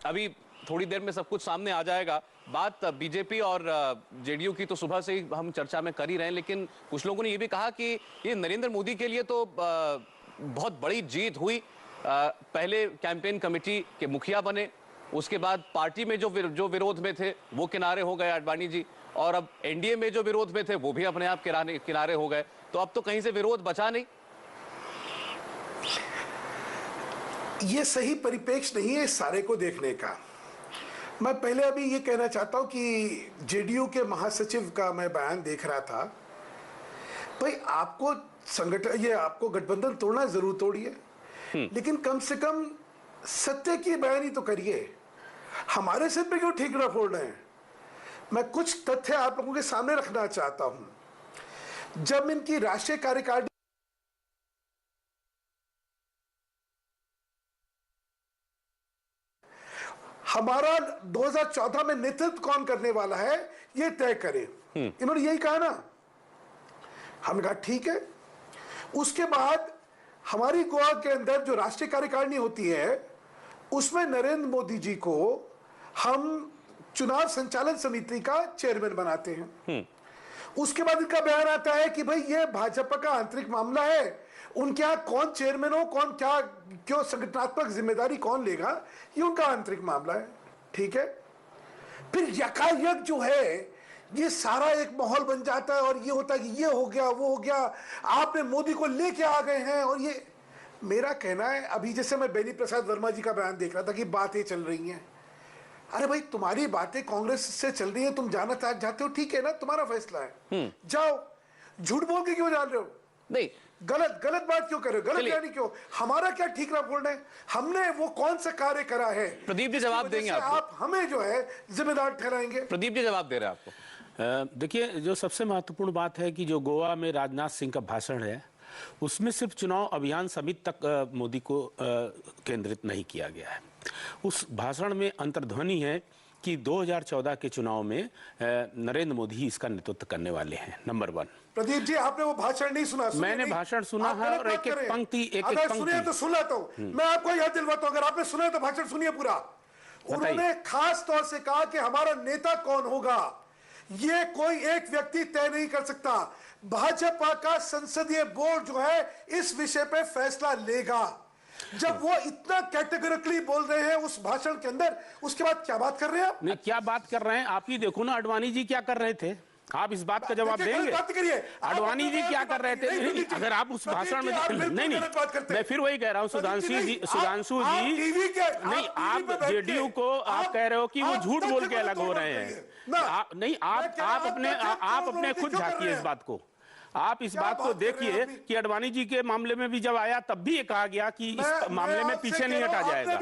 अभी थोड़ी देर में सब कुछ सामने आ जाएगा। बात बीजेपी और जेडीयू की तो सुबह से ही हम चर्चा में कर ही रहे हैं, लेकिन कुछ लोगों ने ये भी कहा कि ये नरेंद्र मोदी के लिए तो बहुत बड़ी जीत हुई। पहले कैंपेन कमेटी के मुखिया बने, उसके बाद पार्टी में जो विरोध में थे वो किनारे हो गए आडवाणी जी, और अब एनडीए में जो विरोध में थे वो भी अपने आप किनारे हो गए। तो अब तो कहीं से विरोध बचा नहीं। ये सही परिप्रेक्ष्य नहीं है इस सारे को देखने का। मैं पहले अभी ये कहना चाहता हूं कि जेडीयू के महासचिव का मैं बयान देख रहा था। भाई आपको आपको गठबंधन तोड़ना जरूर तोड़िए, लेकिन कम से कम सत्य की बयानी तो करिए। हमारे सिर पे क्यों ठीकरा फोड़ रहे हैं? मैं कुछ तथ्य आप लोगों के सामने रखना चाहता हूं। जब इनकी राष्ट्रीय कार्यकारिणी हमारा 2014 में नेतृत्व कौन करने वाला है ये तय करें, इन्होंने यही कहा ना। हमने कहा ठीक है। उसके बाद हमारी गोवा के अंदर जो राष्ट्रीय कार्यकारिणी होती है उसमें नरेंद्र मोदी जी को हम चुनाव संचालन समिति का चेयरमैन बनाते हैं। उसके बाद इनका बयान आता है कि भाई ये भाजपा का आंतरिक मामला है, उनके यहां कौन चेयरमैन हो, कौन क्या क्यों संगठनात्मक जिम्मेदारी कौन लेगा, ये उनका आंतरिक मामला है। ठीक है। फिर यकायक जो है ये सारा एक माहौल बन जाता है और ये होता है कि ये हो गया वो हो गया, आपने मोदी को लेके आ गए हैं। और ये मेरा कहना है, अभी जैसे मैं बेनी प्रसाद वर्मा जी का बयान देख रहा था कि बातें चल रही हैं। अरे भाई तुम्हारी बातें कांग्रेस से चल रही है, तुम जाना चाहते हो, ठीक है ना, तुम्हारा फैसला है, जाओ। झूठ बोल के क्यों जान रहे हो? नहीं, गलत बात क्यों कर रहे हो? गलत यानी क्यों? हमारा क्या ठीकरा फोड़ना है? हमने वो कौन सा कार्य करा है? प्रदीप जी जवाब देंगे आपको। आप हमें जो है जिम्मेदार ठहराएंगे। प्रदीप जी जवाब दे रहे हैं आपको। देखिए, जो सबसे महत्वपूर्ण बात है कि जो गोवा में राजनाथ सिंह का भाषण है उसमें सिर्फ चुनाव अभियान समिति तक मोदी को केंद्रित नहीं किया गया है। उस भाषण में अंतर्ध्वनि है कि 2014 के चुनाव में नरेंद्र मोदी ही इसका नेतृत्व करने वाले हैं। नंबर 1। प्रदीप जी आपने वो भाषण नहीं सुना? मैंने भाषण सुना है और एक एक पंक्ति सुनिए तो सुन लेता हूं। मैं आपको याद दिलवाता हूं, अगर आपने सुना तो भाषण सुनिए पूरा। उन्होंने खास तौर से कहा कि हमारा नेता कौन होगा ये कोई एक व्यक्ति तय नहीं कर सकता, भाजपा का संसदीय बोर्ड जो है इस विषय पे फैसला लेगा। जब वो इतना कैटेगोरिकली बोल रहे हैं उस भाषण के अंदर, उसके बाद क्या बात कर रहे हैं आप? नहीं, क्या बात कर रहे हैं आप? ही देखो ना आडवाणी जी क्या कर रहे थे। आप इस बात का जवाब देंगे? आडवाणी जी क्या कर रहे थे? अगर आप उस भाषण में नहीं, मैं फिर वही कह रहा हूँ सुधांशु जी नहीं, आप जेडीयू को आप कह रहे हो कि वो झूठ बोल के अलग हो रहे हैं। नहीं, आप अपने खुद झांकिए इस बात को। आप इस बात को देखिए कि आडवाणी जी के मामले में भी जब आया तब भी ये कहा गया कि इस मामले में पीछे नहीं हटा जाएगा।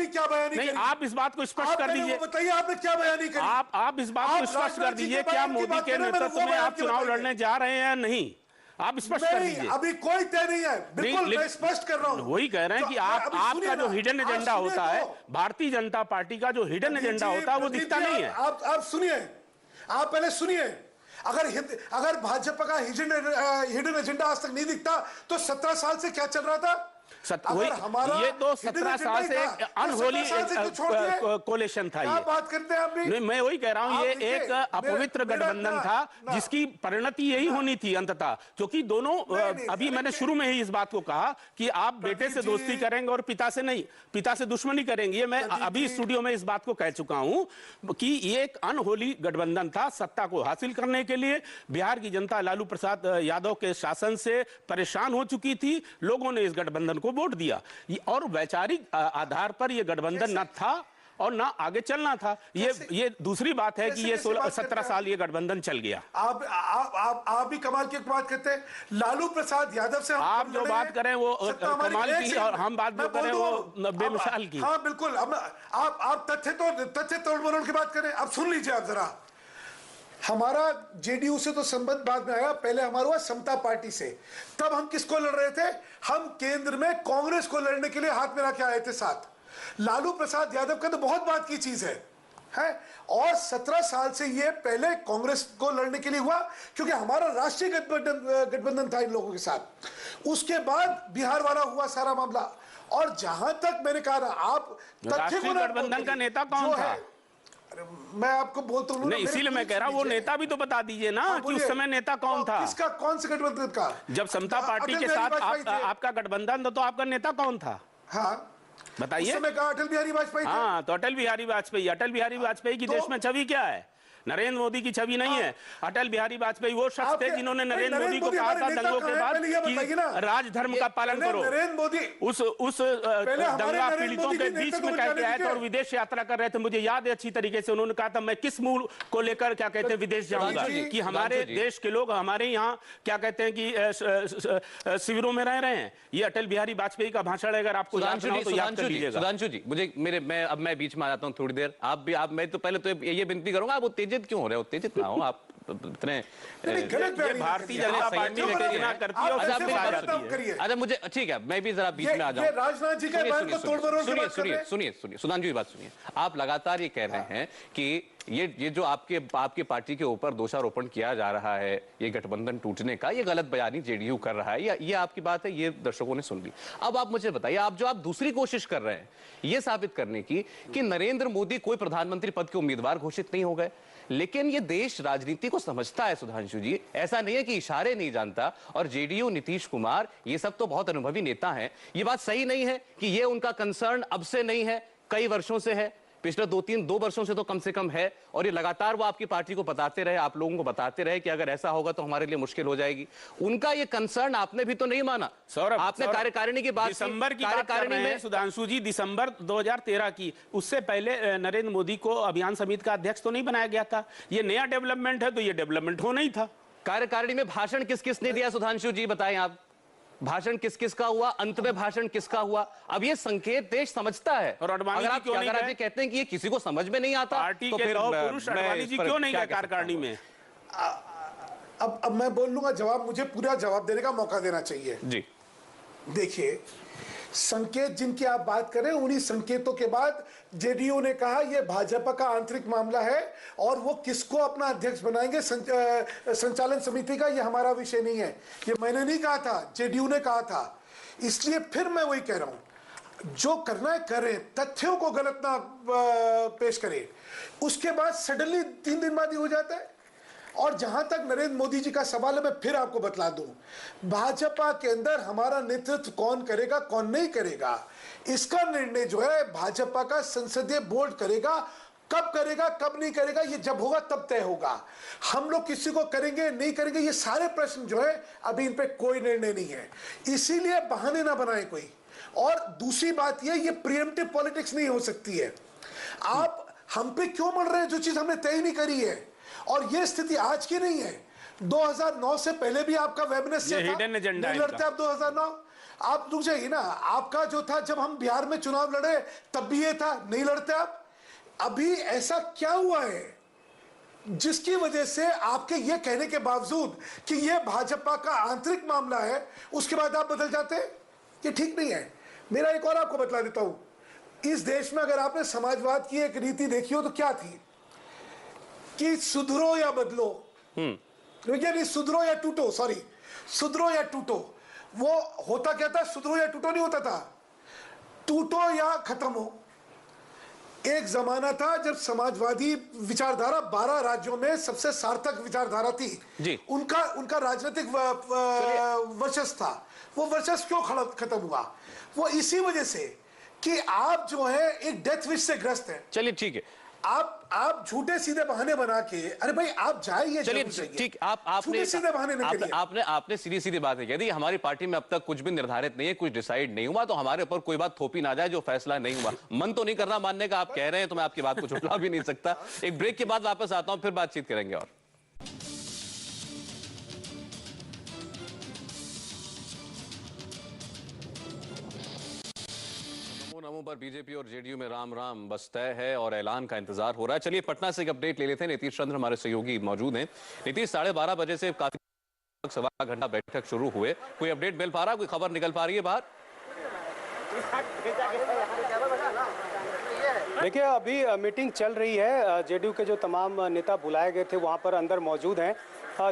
नहीं, आप इस बात को स्पष्ट कर दीजिए। बताइए आपने क्या बयानी करी? आप इस बात को स्पष्ट कर दीजिए, क्या मोदी के नेतृत्व में आप चुनाव लड़ने जा रहे हैं या नहीं? आप स्पष्ट कर दीजिए। अभी कोई तय नहीं है, बिल्कुल मैं स्पष्ट कर रहा हूं। वही कह रहे हैं कि आपका जो हिडन एजेंडा होता है, भारतीय जनता पार्टी का जो हिडन एजेंडा होता है वो दिखता नहीं है। आप सुनिए, आप पहले सुनिए। अगर भाजपा का हिडन एजेंडा आज तक नहीं दिखता तो 17 साल से क्या चल रहा था? ये तो 17 साल से अनहोली कोलेशन था। ये बात करते हैं आप भी? मैं वही कह रहा हूं, ये एक अपवित्र गठबंधन था जिसकी परिणति यही होनी थी अंततः, क्योंकि दोनों अभी मैंने शुरू में ही इस बात को कहा कि आप बेटे से दोस्ती करेंगे और पिता से नहीं, पिता से दुश्मनी करेंगे। मैं अभी स्टूडियो में इस बात को कह चुका हूं कि ये एक अनहोली गठबंधन था। सत्ता को हासिल करने के लिए बिहार की जनता लालू प्रसाद यादव के शासन से परेशान हो चुकी थी। लोगों ने इस गठबंधन को वोट दिया और वैचारिक आधार पर यह गठबंधन न था और ना आगे चलना था। ये दूसरी बात है कि ये 17 साल ये गठबंधन चल गया। आप भी कमाल की बात करते हैं। लालू प्रसाद यादव से आप जो बात करें वो कमाल की और हम बात जो करें वो बेमिसाल की। हाँ बिल्कुल। अब आप तथ्य तोड़ मरोड़ की बात करें। अब सुन लीजिए आप जरा, हमारा जेडीयू से तो संबंध बाद में आया, पहले हमारा हुआ समता पार्टी से। तब हम किसको लड़ रहे थे? हम केंद्र में कांग्रेस को लड़ने के लिए हाथ मिला के आए थे साथ। लालू प्रसाद यादव का तो बहुत बात की चीज है और 17 साल से ये पहले कांग्रेस को लड़ने के लिए हुआ क्योंकि हमारा राष्ट्रीय गठबंधन था इन लोगों के साथ। उसके बाद बिहार वाला हुआ सारा मामला और जहां तक मैंने कहा ना, आप तथ्य को गठबंधन का नेता कौन था? मैं आपको बोलता हूँ नहीं, इसीलिए मैं कह रहा हूँ वो नेता भी तो बता दीजिए ना कि उस समय नेता कौन था? किसका, कौन से गठबंधन का? जब समता पार्टी के साथ आपका गठबंधन था तो आपका नेता कौन था? हाँ बताइए। अटल बिहारी वाजपेयी। हाँ, तो अटल बिहारी वाजपेयी की देश में छवि क्या है? नरेंद्र मोदी की छवि नहीं है। अटल बिहारी वाजपेयी वो शख्स थे जिन्होंने नरेंद्र मोदी को कहा था दंगों के बाद कि राजधर्म का पालन करो। नरेंद्र मोदी उस दंगा पीड़ितों के बीच में कह के आए थे और विदेश यात्रा कर रहे थे। मुझे याद है अच्छी तरीके से, उन्होंने कहा था मैं किस मूल को लेकर क्या कहते हैं विदेश जाऊंगा, कि हमारे देश के लोग हमारे यहाँ क्या कहते हैं कि शिविरों में रह रहे हैं। ये अटल बिहारी वाजपेयी का भाषण है, अगर आपको याद ना हो तो याद कर लीजिएगा। सुधांशु जी, मुझे मैं बीच में आ जाता हूँ थोड़ी देर। मैं तो पहले तो ये विनती करूंगा, आप उत्तेजित क्यों हो रहे हो? उत्तेजित ना हो आप इतने। भारतीय जनता पार्टी करती है और अच्छा मुझे ठीक है, मैं भी जरा बीच में आ जाऊं। राजनाथ जी के बयान को तोड़-मरोड़ के बात कर रहे हैं। सुनिए सुधांशु जी बात सुनिए। आप लगातार ये कह रहे हैं कि ये जो आपके पार्टी के ऊपर दोषारोपण किया जा रहा है, ये गठबंधन टूटने का, ये गलत बयानी जेडीयू कर रहा है, ये आपकी बात है, ये दर्शकों ने सुन ली। अब आप मुझे बताइए, आप दूसरी कोशिश कर रहे हैं ये साबित करने की कि नरेंद्र मोदी कोई प्रधानमंत्री पद के उम्मीदवार घोषित नहीं हो गए, लेकिन ये देश राजनीति को समझता है सुधांशु जी। ऐसा नहीं है कि इशारे नहीं जानता। और जेडीयू, नीतीश कुमार, ये सब तो बहुत अनुभवी नेता हैं। ये बात सही नहीं है कि ये उनका कंसर्न अब से नहीं है, कई वर्षों से है, पिछले 2 वर्षों से तो कम से कम है। और ये लगातार वो आपकी पार्टी को बताते रहे, आप लोगों को बताते रहे कि अगर ऐसा होगा तो हमारे लिए मुश्किल हो जाएगी। उनका ये कंसर्न आपने भी तो नहीं माना। सौरभ, आपने कार्यकारिणी की बात, दिसंबर की कार्यकारिणी में सुधांशु जी, दिसंबर 2013 की, उससे पहले नरेंद्र मोदी को अभियान समिति का अध्यक्ष तो नहीं बनाया गया था। ये नया डेवलपमेंट है, तो ये डेवलपमेंट होना ही था। कार्यकारिणी में भाषण किस किस ने दिया सुधांशु जी, बताएं आप? भाषण किस किस का हुआ, अंत में भाषण किसका हुआ? अब ये संकेत देश समझता है। और अगर आप कहते हैं कि ये किसी को समझ में नहीं आता, पार्टी तो के पुरुष अडवाणी जी क्यों नहीं गए कार्यकारिणी में? अब मैं बोल लूंगा जवाब, मुझे पूरा जवाब देने का मौका देना चाहिए जी। देखिए, संकेत जिनकी आप बात करें, उन्हीं संकेतों के बाद जेडीयू ने कहा यह भाजपा का आंतरिक मामला है और वो किसको अपना अध्यक्ष बनाएंगे संचालन समिति का, यह हमारा विषय नहीं है। ये मैंने नहीं कहा था, जेडीयू ने कहा था। इसलिए फिर मैं वही कह रहा हूं, जो करना है करें, तथ्यों को गलत ना पेश करें। उसके बाद सडनली 3 दिन बाद ही हो जाता है। और जहां तक नरेंद्र मोदी जी का सवाल है, मैं फिर आपको बतला दूं, भाजपा के अंदर हमारा नेतृत्व कौन करेगा, कौन नहीं करेगा, इसका निर्णय जो है भाजपा का संसदीय बोर्ड करेगा। कब करेगा, कब नहीं करेगा, ये जब होगा तब तय होगा। हम लोग किसी को करेंगे नहीं करेंगे, ये सारे प्रश्न जो है अभी इन पे कोई निर्णय नहीं है। इसीलिए बहाने ना बनाए कोई। और दूसरी बात ये प्रीएम्प्टिव पॉलिटिक्स नहीं हो सकती है। आप हम पे क्यों मर रहे हैं जो चीज हमने तय नहीं करी है? और ये स्थिति आज की नहीं है, 2009 से पहले भी आपका वेबनेस नहीं लड़ते आप 2009। आप रुक जाइए ना, आपका जो था जब हम बिहार में चुनाव लड़े तब भी ये था, नहीं लड़ते आप। अभी ऐसा क्या हुआ है जिसकी वजह से आपके ये कहने के बावजूद कि ये भाजपा का आंतरिक मामला है, उसके बाद आप बदल जाते हैं? ये ठीक नहीं है। मेरा एक और आपको बतला देता हूं, इस देश में अगर आपने समाजवाद की एक नीति देखी हो तो क्या थी कि सुधरो या बदलो, यानी सुधरो या टूटो, सॉरी सुधरो या टूटो। वो होता क्या था, सुधरो या टूटो नहीं होता था, टूटो या खत्म हो। एक जमाना था जब समाजवादी विचारधारा 12 राज्यों में सबसे सार्थक विचारधारा थी जी। उनका राजनीतिक वर्चस्व था। वो वर्चस्व क्यों खत्म हुआ? वो इसी वजह से कि आप जो है एक डेथ विश से ग्रस्त हैं। चलिए ठीक है, आप झूठे सीधे बहाने बना के, अरे भाई आप जाइए, चलिए ठीक, आपने सीधे बहाने आपने सीधी सीधी बात कह दी, हमारी पार्टी में अब तक कुछ भी निर्धारित नहीं है, कुछ डिसाइड नहीं हुआ, तो हमारे ऊपर कोई बात थोपी ना जाए जो फैसला नहीं हुआ। मन तो नहीं कर रहा मानने का, आप कह रहे हैं, तो मैं आपकी बात को झुठला भी नहीं सकता। एक ब्रेक के बाद वापस आता हूं, फिर बातचीत करेंगे। और नमो पर बीजेपी और जेडीयू में राम राम बस तय है और ऐलान का इंतजार हो रहा है। चलिए पटना से एक अपडेट ले लेते हैं। नीतीश चंद्र हमारे सहयोगी मौजूद हैं। नीतीश, 12:30 बजे से काफी सवा घंटा बैठक शुरू हुए, कोई अपडेट मिल पा रहा, कोई खबर निकल पा रही है बाहर? देखिए, अभी मीटिंग चल रही है। जेडीयू के जो तमाम नेता बुलाए गए थे वहां पर अंदर मौजूद हैं।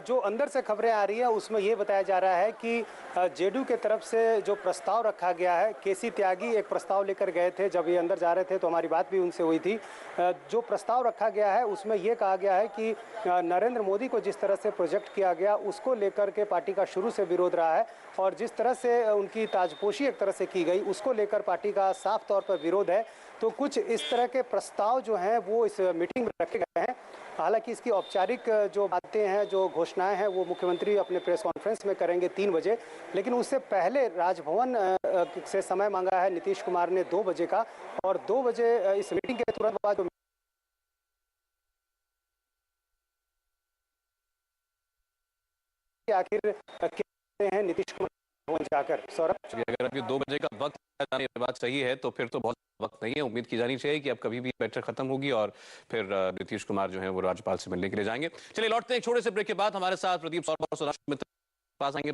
जो अंदर से खबरें आ रही है उसमें ये बताया जा रहा है कि जेडीयू के तरफ से जो प्रस्ताव रखा गया है, केसी त्यागी एक प्रस्ताव लेकर गए थे। जब ये अंदर जा रहे थे तो हमारी बात भी उनसे हुई थी। जो प्रस्ताव रखा गया है उसमें ये कहा गया है कि नरेंद्र मोदी को जिस तरह से प्रोजेक्ट किया गया उसको लेकर के पार्टी का शुरू से विरोध रहा है, और जिस तरह से उनकी ताजपोशी एक तरह से की गई उसको लेकर पार्टी का साफ तौर पर विरोध है। तो कुछ इस तरह के प्रस्ताव जो हैं वो इस मीटिंग में रखे गए हैं। हालांकि इसकी औपचारिक जो बातें हैं, जो घोषणाएं हैं, वो मुख्यमंत्री अपने प्रेस कॉन्फ्रेंस में करेंगे 3 बजे। लेकिन उससे पहले राजभवन से समय मांगा है नीतीश कुमार ने 2 बजे का, और 2 बजे इस मीटिंग के तुरंत बाद आखिर कहते हैं नीतीश कुमार भवन जाकर। सौरभ, अगर अभी 2 बजे का वक्त जाने ये बात सही है तो फिर तो बहुत वक्त नहीं है। उम्मीद की जानी चाहिए कि अब कभी भी बैठक खत्म होगी और फिर नीतीश कुमार जो है वो राज्यपाल से मिलने के लिए जाएंगे। चलिए लौटते हैं एक छोटे से ब्रेक के बाद। हमारे साथ प्रदीप सौरभ और सुनाश मित्र पास आएंगे।